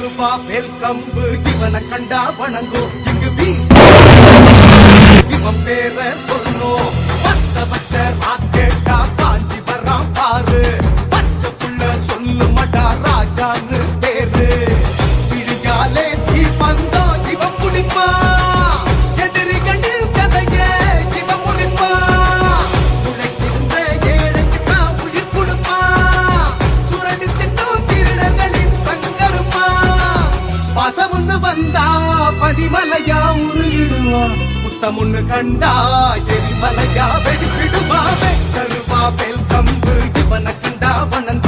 ரூபா வேல் கம்பு இவனை கண்டா வணங்கும் இங்கு வீசி இவன் பேர சொல்லணும் பத்த பச்சை ராக்கெட்டா பாஞ்சி வரான் பாரு பச்சை புள்ள சொல்லு மடா ராஜான்னு பேரு பிடியாலே தீ பந்தோ இவன் குடிப்பா எதிரி கண்ணில் கதைய இவன் முடிப்பா உழைக்கின்ற ஏழைக்கு தான் உயிர் கொடுப்பா சுரடி தின்னும் திருடர்களின் சங்கருப்பா பசமுன்னு வந்தா பதிமலையா உருகிடுவா புத்தமுன்னு கண்டா எரிமலையா வெடிச்சிடுவா வெட்டருவா வேல் கம்பு இவனை கண்டா வணங்க